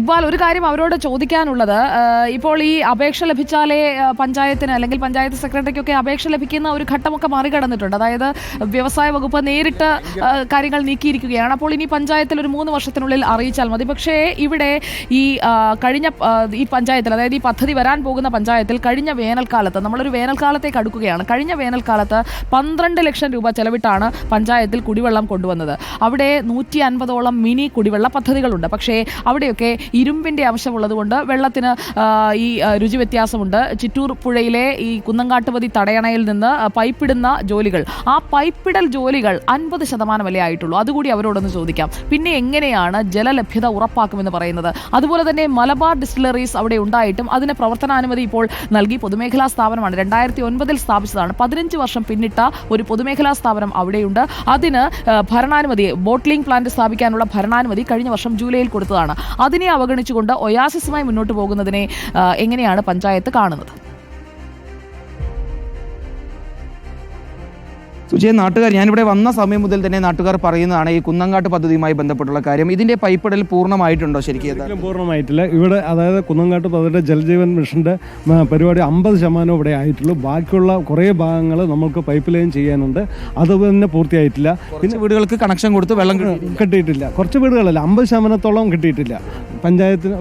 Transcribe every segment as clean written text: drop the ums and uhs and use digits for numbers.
ഇക്ബാൽ, ഒരു കാര്യം അവരോട് ചോദിക്കാനുള്ളത്, ഇപ്പോൾ ഈ അപേക്ഷ ലഭിച്ചാലേ പഞ്ചായത്തിന് അല്ലെങ്കിൽ പഞ്ചായത്ത് സെക്രട്ടറിക്കൊക്കെ അപേക്ഷ ലഭിക്കുന്ന ഒരു ഘട്ടമൊക്കെ മറികടന്നിട്ടുണ്ട്. അതായത് വ്യവസായ വകുപ്പ് നേരിട്ട് കാര്യങ്ങൾ നീക്കിയിരിക്കുകയാണ്. അപ്പോൾ ഇനി പഞ്ചായത്തിൽ ഒരു 3 വർഷത്തിനുള്ളിൽ അറിയിച്ചാൽ മതി. പക്ഷേ ഇവിടെ ഈ ഈ പഞ്ചായത്തിൽ, അതായത് ഈ പദ്ധതി വരാൻ പോകുന്ന പഞ്ചായത്തിൽ കഴിഞ്ഞ വേനൽക്കാലത്ത്, നമ്മളൊരു വേനൽക്കാലത്തേക്ക് അടുക്കുകയാണ്, കഴിഞ്ഞ വേനൽക്കാലത്ത് 12 ലക്ഷം രൂപ ചെലവിട്ടാണ് പഞ്ചായത്തിൽ കുടിവെള്ളം കൊണ്ടുവന്നത്. അവിടെ 150ഓളം മിനി കുടിവെള്ള പദ്ധതികളുണ്ട്. പക്ഷേ അവിടെയൊക്കെ ഇരുമ്പിൻ്റെ അംശമുള്ളതുകൊണ്ട് വെള്ളത്തിന് ഈ രുചി വ്യത്യാസമുണ്ട്. ചിറ്റൂർ പുഴയിലെ ഈ കുന്നങ്കാട്ടുപതി തടയണയിൽ നിന്ന് പൈപ്പിടുന്ന ജോലികൾ, ആ പൈപ്പിടൽ ജോലികൾ 50% ആയിട്ടുള്ളൂ. അതുകൂടി അവരോടൊന്ന് ചോദിക്കാം. പിന്നെ എങ്ങനെയാണ് ജലലഭ്യത ഉറപ്പാക്കുമെന്ന് പറയുന്നത്? അതുപോലെ തന്നെ മലബാർ ഡിസ്റ്റിലറീസ് അവിടെ ഉണ്ടായിട്ടും അതിന് പ്രവർത്തനാനുമതി ഇപ്പോൾ നൽകി. പൊതുമേഖലാ സ്ഥാപനമാണ്, 2009 സ്ഥാപിച്ചതാണ്. 15 വർഷം പിന്നിട്ട ഒരു പൊതുമേഖലാ സ്ഥാപനം അവിടെയുണ്ട്. അതിന് ഭരണാനുമതി, ബോട്ട്ലിംഗ് പ്ലാന്റ് സ്ഥാപിക്കാനുള്ള ഭരണാനുമതി കഴിഞ്ഞ വർഷം ജൂലൈയിൽ കൊടുത്തതാണ്. അതിനെ അവഗണിച്ചുകൊണ്ട് ഒയാസിസുമായി മുന്നോട്ട് പോകുന്നതിനെ എങ്ങനെയാണ് പഞ്ചായത്ത് കാണുന്നത്? സുജയ, ഞാനിവിടെ വന്ന സമയം മുതൽ തന്നെ നാട്ടുകാർ പറയുന്നതാണ് ഈ കുന്നങ്കാട്ട് പദ്ധതിയുമായി ബന്ധപ്പെട്ടുള്ള കാര്യം. ഇതിന്റെ പൈപ്പിടൽ പൂർണ്ണമായിട്ടുണ്ടോ? ശരിക്കും പൂർണ്ണമായിട്ടില്ല. ഇവിടെ അതായത് കുന്നങ്കാട്ട് പദ്ധതിയുടെ ജലജീവൻ മിഷന്റെ പരിപാടി 50% ഇവിടെ ആയിട്ടുള്ളൂ. ബാക്കിയുള്ള കുറേ ഭാഗങ്ങൾ നമുക്ക് പൈപ്പ് ലൈൻ ചെയ്യാനുണ്ട്. അത് തന്നെ പൂർത്തിയായിട്ടില്ല. പിന്നെ വീടുകൾക്ക് കണക്ഷൻ കൊടുത്ത് വെള്ളം കിട്ടിയിട്ടില്ല. കുറച്ച് വീടുകളല്ല, 50% കിട്ടിയിട്ടില്ല, പഞ്ചായത്തിന്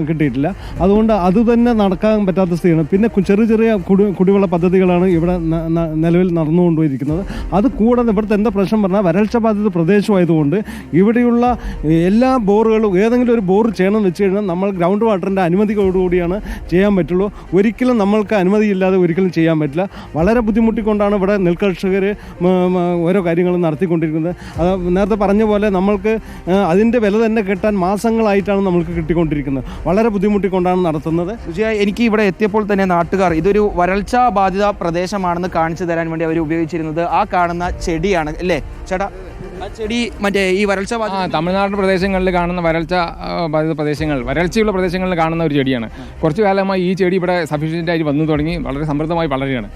കിട്ടിയിട്ടില്ല. അതുകൊണ്ട് അത് തന്നെ നടക്കാൻ പറ്റാത്ത സ്ഥിതിയാണ്. പിന്നെ ചെറിയ കുടിവെള്ള പദ്ധതികളാണ് ഇവിടെ നിലവിൽ നടന്നുകൊണ്ടിരിക്കുന്നത്. അത് കൂടാതെ ഇവിടുത്തെ എന്താ പ്രശ്നം പറഞ്ഞാൽ വരൾച്ച ബാധിത പ്രദേശമായതുകൊണ്ട് ഇവിടെയുള്ള എല്ലാ ബോറുകളും ഏതെങ്കിലും ഒരു ബോർ ചെയ്യണമെന്ന് വെച്ച് കഴിഞ്ഞാൽ നമ്മൾ ഗ്രൗണ്ട് വാട്ടറിൻ്റെ അനുമതിയോടുകൂടിയാണ് ചെയ്യാൻ പറ്റുള്ളൂ. ഒരിക്കലും നമ്മൾക്ക് അനുമതിയില്ലാതെ ഒരിക്കലും ചെയ്യാൻ പറ്റില്ല. വളരെ ബുദ്ധിമുട്ടിക്കൊണ്ടാണ് ഇവിടെ നെൽകർഷകർ ഓരോ കാര്യങ്ങളും നടത്തിക്കൊണ്ടിരിക്കുന്നത്. അത് നേരത്തെ പറഞ്ഞ പോലെ നമ്മൾക്ക് അതിൻ്റെ വില തന്നെ കിട്ടാൻ മാസങ്ങളായിട്ടാണ് നമ്മൾക്ക് കിട്ടിക്കൊണ്ടിരിക്കുന്നത്. വളരെ ബുദ്ധിമുട്ടിക്കൊണ്ടാണ് നടത്തുന്നത്. എനിക്ക് ഇവിടെ എത്തിയപ്പോൾ തന്നെ നാട്ടുകാർ ഇതൊരു വരൾച്ച ബാധിത പ്രദേശമാണെന്ന് കാണിച്ചു തരാൻ വേണ്ടി അവർ ഉപയോഗിച്ചിരുന്നത് ആ കാണുന്ന ചെടിയാണ് അല്ലേ ചേട്ടാ? ആ ചെടി മറ്റേ ഈ വരൾച്ച തമിഴ്നാട് പ്രദേശങ്ങളിൽ കാണുന്ന വരൾച്ച ബാധിത പ്രദേശങ്ങൾ, വരൾച്ചയുള്ള പ്രദേശങ്ങളിൽ കാണുന്ന ഒരു ചെടിയാണ്. കുറച്ചു കാലമായി ഈ ചെടി ഇവിടെ സഫീഷ്യൻ്റായിട്ട് വന്നു തുടങ്ങി, വളരെ സമൃദ്ധമായി വളരുകയാണ്.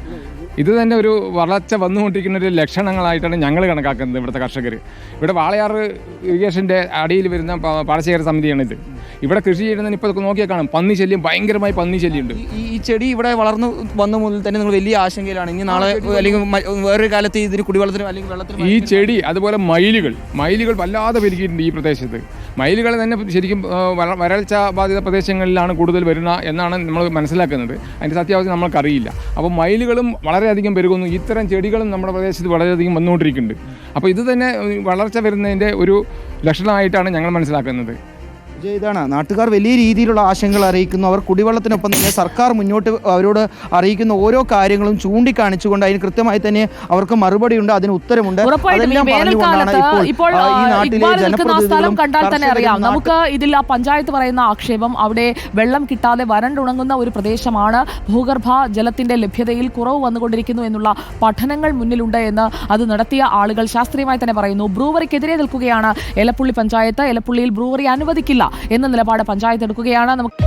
ഇത് തന്നെ ഒരു വളർച്ച വന്നുകൊണ്ടിരിക്കുന്ന ഒരു ലക്ഷണങ്ങളായിട്ടാണ് ഞങ്ങൾ കണക്കാക്കുന്നത്. ഇവിടുത്തെ കർഷകർ, ഇവിടെ വാളയാറ് ഇറിഗേഷൻ്റെ അടിയിൽ വരുന്ന പാടശേഖര സമിതിയാണിത്. ഇവിടെ കൃഷി ചെയ്യുന്നതിന് ഇപ്പോൾ നോക്കിയാൽ കാണും, പന്നി ശല്യം, ഭയങ്കരമായി പന്നി ശല്യമുണ്ട്. ഈ ചെടി ഇവിടെ വളർന്നു വന്ന മുതൽ തന്നെ നിങ്ങൾ വലിയ ആശങ്കയിലാണ്. ഇനി നാളെ അല്ലെങ്കിൽ വേറൊരു കാലത്ത് ഇതിന് കുടിവെള്ളത്തിനും അല്ലെങ്കിൽ വെള്ളത്തിനും ഈ ചെടി, അതുപോലെ മയിലുകൾ വല്ലാതെ പെരുകിയിട്ടുണ്ട് ഈ പ്രദേശത്ത്. മയിലുകൾ തന്നെ ശരിക്കും വരൾച്ച ബാധിത പ്രദേശങ്ങളിലാണ് കൂടുതൽ വരുന്ന എന്നാണ് നമ്മൾ മനസ്സിലാക്കുന്നത്. അതിൻ്റെ സത്യാവസ്ഥ നമ്മൾക്കറിയില്ല. അപ്പോൾ മയിലുകളും വളരെയധികം പെരുകുന്നു. ഇത്തരം ചെടികളും നമ്മുടെ പ്രദേശത്ത് വളരെയധികം വന്നുകൊണ്ടിരിക്കുന്നുണ്ട്. അപ്പോൾ ഇത് തന്നെ വളർച്ച വരുന്നതിൻ്റെ ഒരു ലക്ഷണമായിട്ടാണ് ഞങ്ങൾ മനസ്സിലാക്കുന്നത്. ഇതാണ് നാട്ടുകാർ വലിയ രീതിയിലുള്ള ആശങ്കകൾ അറിയിക്കുന്നു. അവർ കുടിവെള്ളത്തിനൊപ്പം തന്നെ സർക്കാർ മുന്നോട്ട് അവരോട് അറിയിക്കുന്ന ഓരോ കാര്യങ്ങളും ചൂണ്ടിക്കാണിച്ചുകൊണ്ട് അതിന് കൃത്യമായി തന്നെ അവർക്ക് മറുപടിയുണ്ട്, അതിന് ഉത്തരമുണ്ട്. കണ്ടാൽ തന്നെ അറിയാം നമുക്ക് ഇതിൽ ആ പഞ്ചായത്ത് പറയുന്ന ആക്ഷേപം, അവിടെ വെള്ളം കിട്ടാതെ വരണ്ടുണങ്ങുന്ന ഒരു പ്രദേശമാണ്, ഭൂഗർഭ ജലത്തിന്റെ ലഭ്യതയിൽ കുറവ് വന്നുകൊണ്ടിരിക്കുന്നു എന്നുള്ള പഠനങ്ങൾ മുന്നിലുണ്ട് എന്ന് അത് നടത്തിയ ആളുകൾ ശാസ്ത്രീയമായി തന്നെ പറയുന്നു. ബ്രൂവറിക്കെതിരെ നിൽക്കുകയാണ് എലപ്പുള്ളി പഞ്ചായത്ത്. എലപ്പുള്ളിയിൽ ബ്രൂവറി അനുവദിക്കില്ല എന്ന നിലപാട് പഞ്ചായത്ത് എടുക്കുകയാണ്. നമുക്ക്